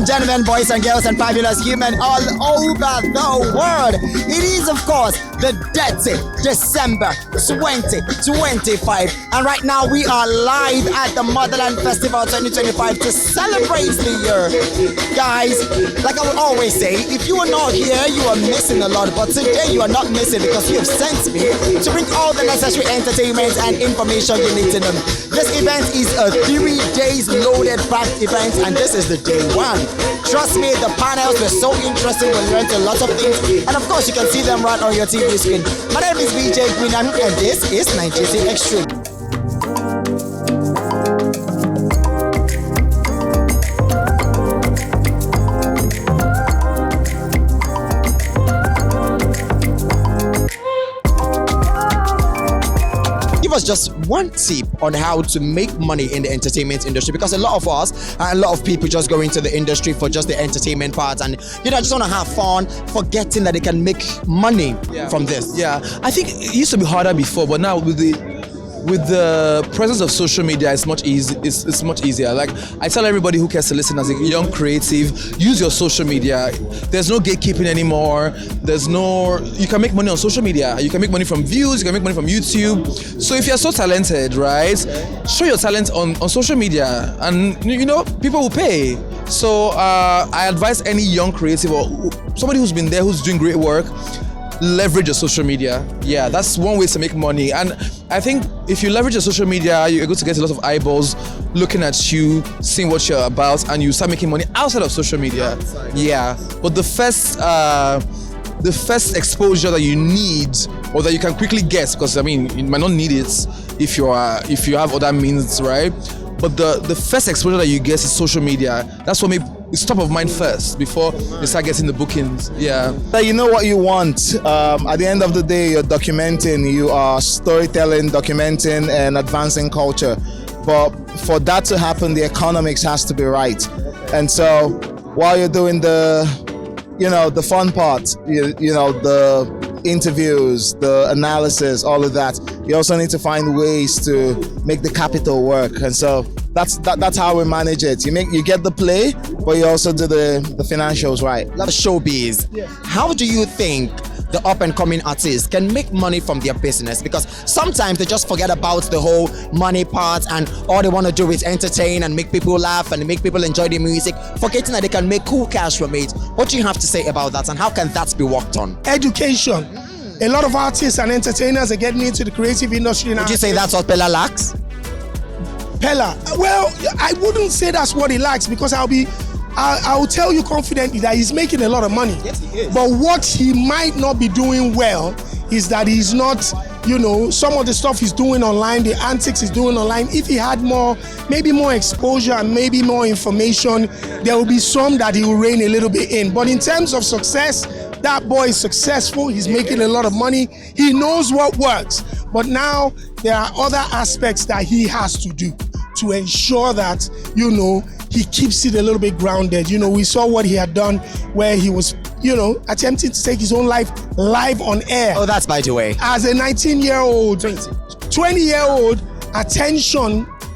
gentlemen, boys and girls, and fabulous humans all over the world. It is, of course, the dirty December 2025. And right now we are live at the Motherland Festival 2025 to celebrate the year. Guys, like I would always say, if you are not here, you are missing a lot. But today you are not missing because you have sent me to bring all the necessary entertainment and information you need to know. This event is a 3 days loaded packed event, and this is the day one. Trust me, the panels were so interesting. We learned a lot of things, and of course you can see them right on your TV screen. My name is NigezieXtreme, and this is NigezieXtreme. Give us just one tip on how to make money in the entertainment industry, because a lot of us and a lot of people just go into the industry for just the entertainment part and just want to have fun, forgetting that they can make money from this. Yeah, I think it used to be harder before, but now with the presence of social media, it's much easier. Like I tell everybody who cares to listen as a young creative, use your social media. There's no gatekeeping anymore. You can make money on social media. You can make money from views, you can make money from YouTube. So if you're so talented, right, show your talent on social media, and people will pay. So I advise any young creative or somebody who's been there, who's doing great work, leverage your social media. Yeah, that's one way to make money. And I think if you leverage your social media, you're going to get a lot of eyeballs looking at you, seeing what you're about, and you start making money outside of social media. Yeah, but the first exposure that you need, or that you can quickly get, because you might not need it if you have other means, right? But the first exposure that you get is social media. That's what it's top of mind first before you start getting the bookings. Yeah. You know what you want. At the end of the day, you're documenting. You are storytelling, documenting, and advancing culture. But for that to happen, the economics has to be right. And so, while you're doing the fun part, the interviews, the analysis, all of that, you also need to find ways to make the capital work. And so that's how we manage it. You get the play, but you also do the financials right. Love showbiz. Yeah. How do you think the up and coming artists can make money from their business? Because sometimes they just forget about the whole money part, and all they want to do is entertain and make people laugh and make people enjoy the music, forgetting that they can make cool cash from it. What do you have to say about that, and how can that be worked on? Education. A lot of artists and entertainers are getting into the creative industry now. Would you say that's what Pella lacks? Pella, well, I wouldn't say that's what he lacks, because I'll tell you confidently that he's making a lot of money. Yes, he is. But what he might not be doing well is that he's not, some of the stuff he's doing online, the antics he's doing online, if he had maybe more exposure and maybe more information, there will be some that he will rein a little bit in. But in terms of success, that boy is successful. He's making a lot of money. He knows what works. But now there are other aspects that he has to do to ensure that, he keeps it a little bit grounded. We saw what he had done where he was, attempting to take his own life live on air. Oh, that's by the way. As a 19-year-old, 20-year-old,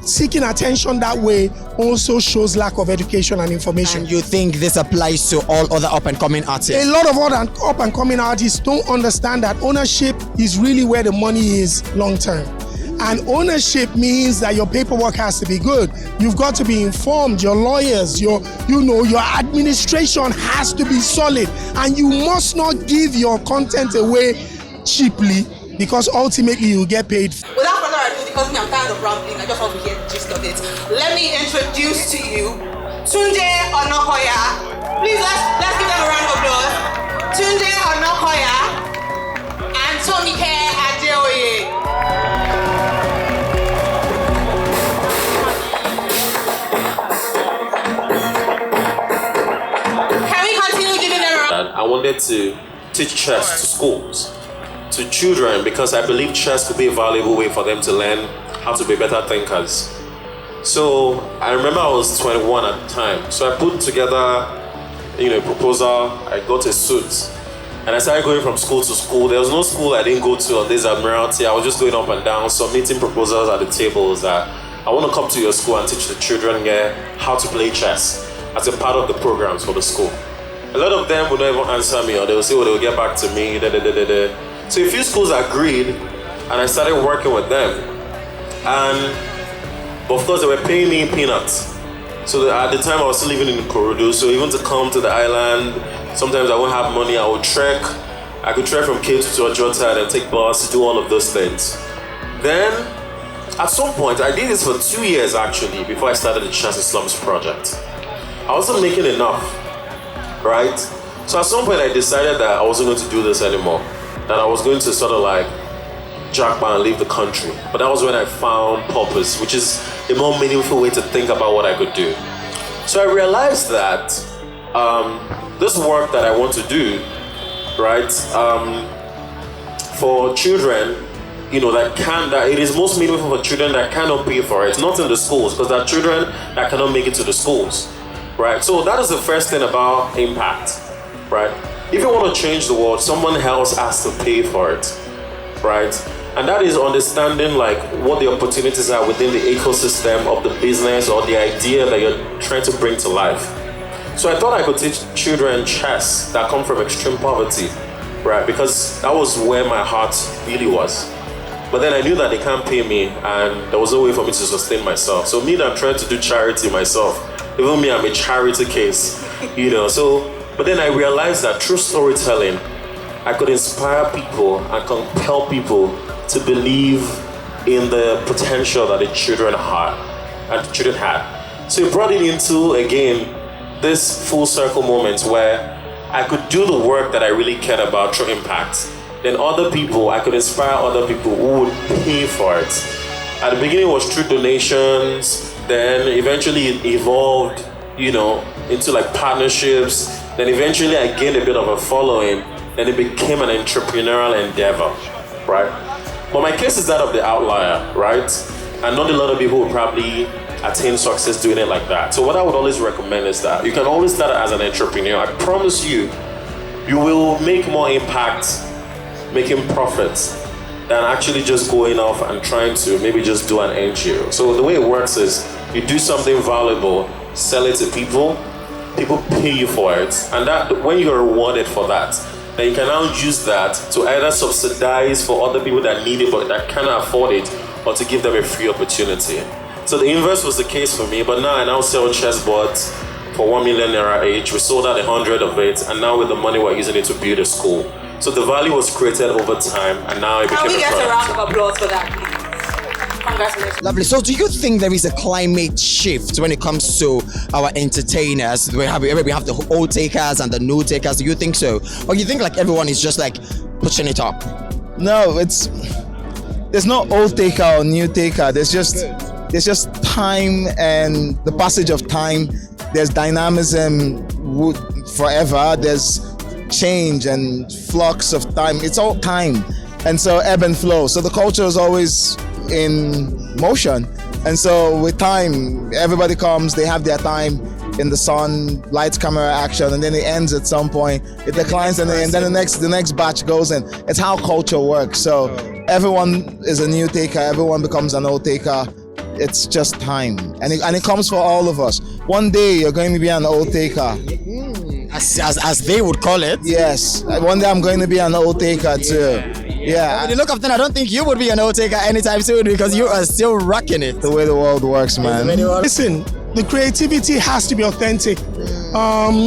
seeking attention that way also shows lack of education and information. And you think this applies to all other up-and-coming artists? A lot of other up-and-coming artists don't understand that ownership is really where the money is long-term. And ownership means that your paperwork has to be good. You've got to be informed. Your lawyers, your administration has to be solid. And you must not give your content away cheaply, because ultimately you'll get paid. Without further ado, because I'm tired of rambling, I just want to hear the gist of it. Let me introduce to you Tunde Onokoya. Please let's give them a round of applause. Tunde Onokoya and Tomike Adeoye. Can we continue giving them a round? I wanted to teach chess to schools, to children, because I believe chess could be a valuable way for them to learn how to be better thinkers. So I remember I was 21 at the time. So I put together, a proposal. I got a suit, and I started going from school to school. There was no school I didn't go to on this Admiralty. I was just going up and down, submitting proposals at the tables that I want to come to your school and teach the children here how to play chess. as a part of the programs for the school. A lot of them would not even answer me, or they will say, well, they will get back to me. So a few schools agreed, and I started working with them. But of course, they were paying me peanuts. So at the time, I was still living in Ikorodu, so even to come to the island, sometimes I wouldn't have money. I would trek. I could trek from Cape to Ojota and take bus, do all of those things. Then, at some point, I did this for 2 years actually, before I started the Chance in Slums project. I wasn't making enough, right? So at some point, I decided that I wasn't going to do this anymore, that I was going to sort of like jackpot and leave the country. But that was when I found purpose, which is a more meaningful way to think about what I could do. So I realized that this work that I want to do, right, for children, you know, that it is most meaningful for children that cannot pay for it, not in the schools, because there are children that cannot make it to the schools, right? So that is the first thing about impact, right? If you want to change the world, someone else has to pay for it, right? And that is understanding like what the opportunities are within the ecosystem of the business or the idea that you're trying to bring to life. So I thought I could teach children chess that come from extreme poverty, right? Because that was where my heart really was. But then I knew that they can't pay me and there was no way for me to sustain myself. So me that I'm trying to do charity myself, even me, I'm a charity case, you know. So, but then I realized that through storytelling, I could inspire people and compel people to believe in the potential that the children had. So it brought it into, again, this full circle moment where I could do the work that I really cared about through impact. Then other people, I could inspire other people who would pay for it. At the beginning it was through donations, then eventually it evolved, you know, into like partnerships. Then eventually I gained a bit of a following, and it became an entrepreneurial endeavor, right? But my case is that of the outlier, right? And not a lot of people will probably attain success doing it like that. So what I would always recommend is that you can always start as an entrepreneur. I promise you, you will make more impact making profits than actually just going off and trying to maybe just do an NGO. So the way it works is you do something valuable, sell it to people, people pay you for it, and that when you're rewarded for that, then you can now use that to either subsidize for other people that need it but that cannot afford it, or to give them a free opportunity. So the inverse was the case for me, but now I sell chessboards for 1 million naira each. We sold out 100 of it, and now with the money we're using it to build a school. So the value was created over time, and now it became a product. Can we get a round of applause for that, please? Congratulations. Lovely. So do you think there is a climate shift when it comes to our entertainers? We have the old takers and the new takers. Do you think so? Or you think like everyone is just like pushing it up? No, there's no old taker or new taker. There's just time and the passage of time. There's dynamism forever. There's change and flux of time. It's all time. And so ebb and flow. So the culture is always in motion. And so with time, everybody comes, they have their time in the sun, lights, camera, action, and then it ends at some point. It declines, and then the next batch goes in. It's how culture works. So everyone is a new taker, everyone becomes an old taker. It's just time. And it comes for all of us. One day you're going to be an old taker. As they would call it. Yes. One day I'm going to be an old taker too. Yeah. When you look up then, I don't think you would be an old taker anytime soon because you are still rocking it. The way the world works, man. Listen, the creativity has to be authentic.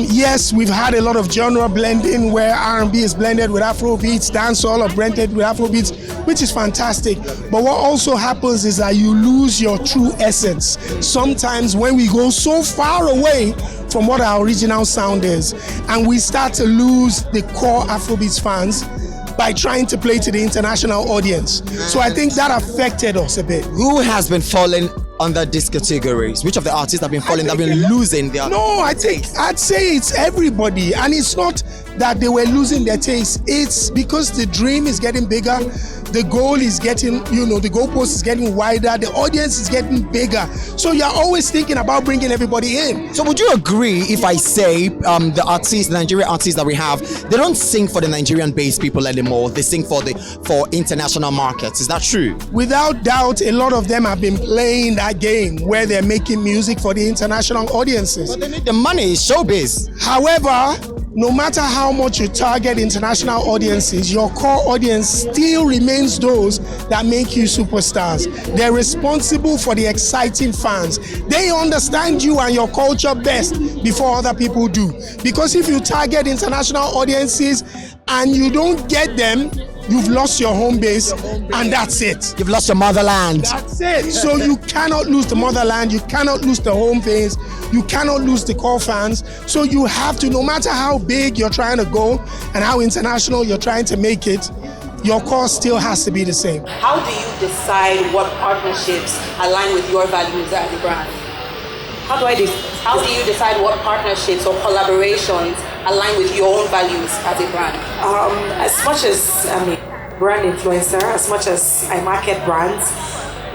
Yes, we've had a lot of genre blending where R&B is blended with Afro beats, dancehall are blended with Afro beats, which is fantastic. But what also happens is that you lose your true essence. Sometimes when we go so far away from what our original sound is, and we start to lose the core Afrobeats fans by trying to play to the international audience. So I think that affected us a bit. Who has been falling under these categories? Which of the artists have been falling, have been losing their... No, I'd say it's everybody. And it's not that they were losing their taste. It's because the dream is getting bigger, the goal is getting, the goalpost is getting wider, the audience is getting bigger. So you're always thinking about bringing everybody in. So would you agree if I say the artists, the Nigerian artists that we have, they don't sing for the Nigerian-based people anymore, they sing for international markets? Is that true? Without doubt, a lot of them have been playing that game where they're making music for the international audiences. But they need the money, it's showbiz. However, no matter how much you target international audiences, your core audience still remains those that make you superstars. They're responsible for the exciting fans. They understand you and your culture best before other people do. Because if you target international audiences and you don't get them, you've lost your home base, and that's it. You've lost your motherland. That's it. So you cannot lose the motherland, you cannot lose the home base, you cannot lose the core fans. So you have to, no matter how big you're trying to go and how international you're trying to make it, your core still has to be the same. How do you decide what partnerships align with your values as a brand? How do you decide what partnerships or collaborations align with your own values as a brand? As much as I'm a brand influencer, as much as I market brands,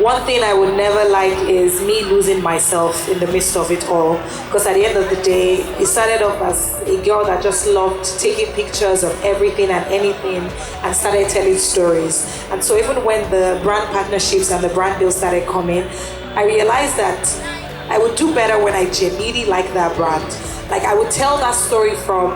one thing I would never like is me losing myself in the midst of it all. Because at the end of the day, it started off as a girl that just loved taking pictures of everything and anything and started telling stories. And so even when the brand partnerships and the brand deals started coming, I realized that I would do better when I genuinely like that brand. Like I would tell that story from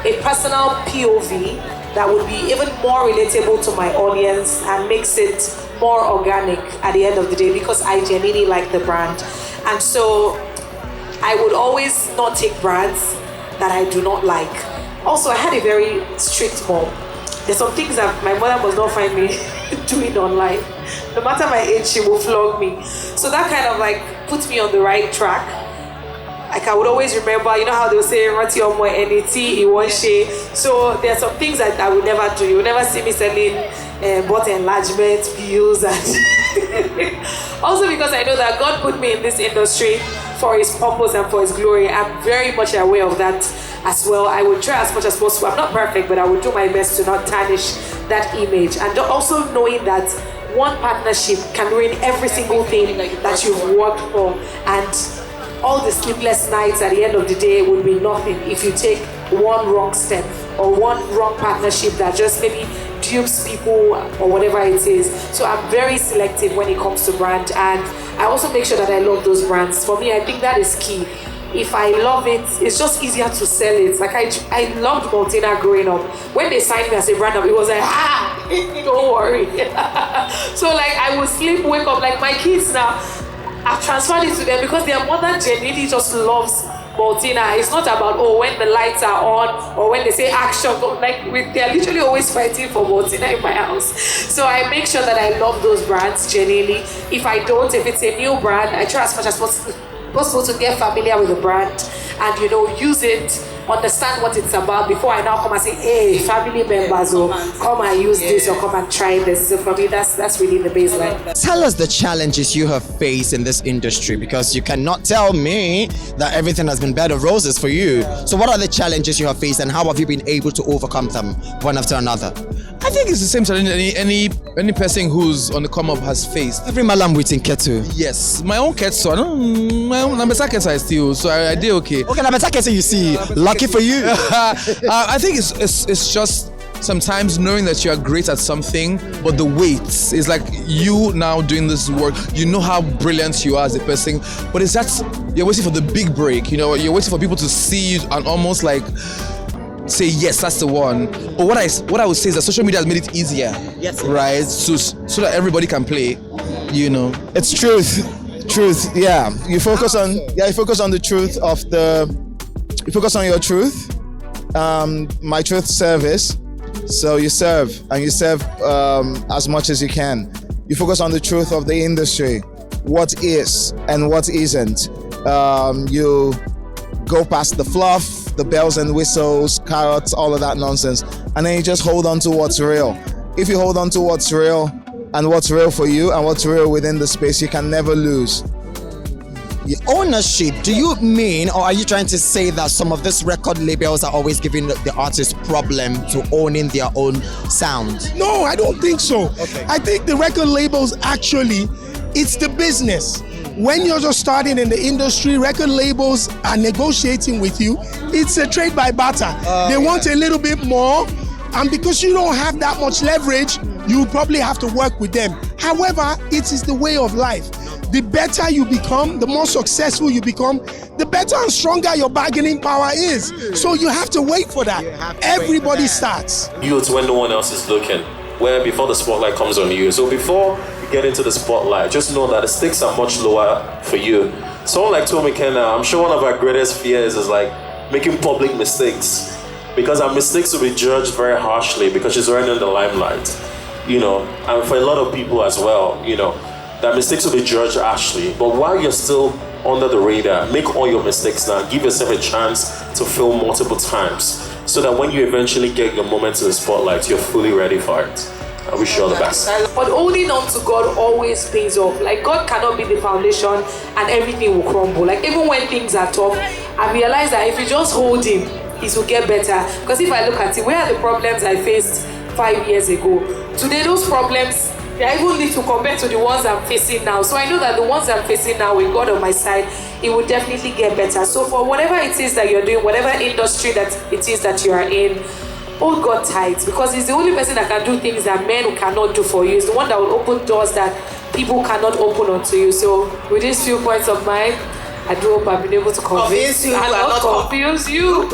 a personal POV that would be even more relatable to my audience and makes it more organic at the end of the day because I genuinely like the brand. And so I would always not take brands that I do not like. Also, I had a very strict mom. There's some things that my mother must not find me doing online. No matter my age, she will flog me. So that kind of like puts me on the right track. Like I would always remember, you know how they would say, Rati Omo NET, Iwonshe. So there are some things that I would never do. You will never see me selling bot enlargement pills. And also because I know that God put me in this industry for his purpose and for his glory. I'm very much aware of that as well. I would try as much as possible. I'm not perfect, but I would do my best to not tarnish that image. And also knowing that one partnership can ruin every single thing that you've worked for, and all the sleepless nights at the end of the day will be nothing if you take one wrong step or one wrong partnership that just maybe dupes people or whatever it is. So I'm very selective when it comes to brand, and I also make sure that I love those brands. For me, I think that is key. If I love it, it's just easier to sell it. Like I loved Maltina growing up. When they signed me as a brand, it was like, don't worry. So like I would sleep, wake up, like my kids now, I've transferred it to them because their mother genuinely just loves Maltina. It's not about, when the lights are on or when they say action, they're literally always fighting for Maltina in my house. So I make sure that I love those brands genuinely. If I don't, if it's a new brand, I try as much as possible to get familiar with the brand and use it, understand what it's about before I now come and say, hey, family members, come and use this or come and try this. So for me, that's really the baseline. Tell us the challenges you have faced in this industry, because you cannot tell me that everything has been bed of roses for you. So what are the challenges you have faced and how have you been able to overcome them one after another? I think it's the same challenge any person who's on the come up has faced. Every malam waiting ketu. Yes, my own ketu. My own number ketu I still, so I did okay. Okay, number ketu you see. Lucky for you. I think it's just sometimes knowing that you are great at something, but the weight is like you now doing this work. You know how brilliant you are as a person, but it's that you're waiting for the big break. You're waiting for people to see you and almost like say yes, that's the one. But what I would say is that social media has made it easier. Yes. Right. So that everybody can play. It's truth. Yeah. You focus on the truth of the. You focus on your truth. My truth service. So you serve and you serve as much as you can. You focus on the truth of the industry, what is and what isn't. You go past the fluff, the bells and whistles, carrots, all of that nonsense, and then you just hold on to what's real. If you hold on to what's real and what's real for you and what's real within the space, you can never lose. Ownership, do you mean, or are you trying to say that some of these record labels are always giving the artist problem to owning their own sound? No, I don't think so. Okay. I think the record labels actually, it's the business. When you're just starting in the industry, record labels are negotiating with you. It's a trade by barter. They want a little bit more, and because you don't have that much leverage, you probably have to work with them. However, it is the way of life. The better you become, the more successful you become, the better and stronger your bargaining power is. So you have to wait for that. Everybody starts. Youth when no one else is looking, where before the spotlight comes on you. So before you get into the spotlight, just know that the stakes are much lower for you. Someone like Tommy Kenna, I'm sure one of our greatest fears is like making public mistakes, because our mistakes will be judged very harshly because she's already in the limelight, you know, and for a lot of people as well, you know, that mistakes will be judged harshly. But while you're still under the radar, make all your mistakes now. Give yourself a chance to fail multiple times so that when you eventually get your moment in the spotlight, you're fully ready for it. I wish you all the best. But holding on to God always pays off. Like, God cannot be the foundation and everything will crumble. Like, even when things are tough, I realize that if you just hold Him, it will get better. Because if I look at it, where are the problems I faced 5 years ago? Today, those problems, they are even little compared to the ones I'm facing now. So I know that the ones I'm facing now with God on my side, it will definitely get better. So for whatever it is that you're doing, whatever industry that it is that you are in, hold God tight, because He's the only person that can do things that men cannot do for you. He's the one that will open doors that people cannot open onto you. So with these few points of mine, I do hope I've been able to convince you and not confuse you.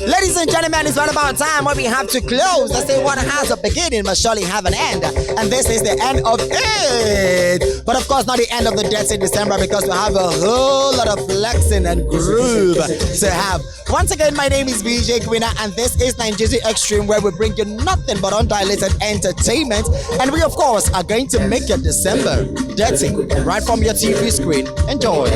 Ladies and gentlemen, it's right about time where we have to close. They say what has a beginning must surely have an end. And this is the end of it. But of course, not the end of the Dead in December, because we have a whole lot of flexing and groove to have. Once again, my name is BJ Gwina, and this is NigezieXtreme, where we bring you nothing but undiluted entertainment. And we, of course, are going to make your December dirty right from your TV screen. Enjoy.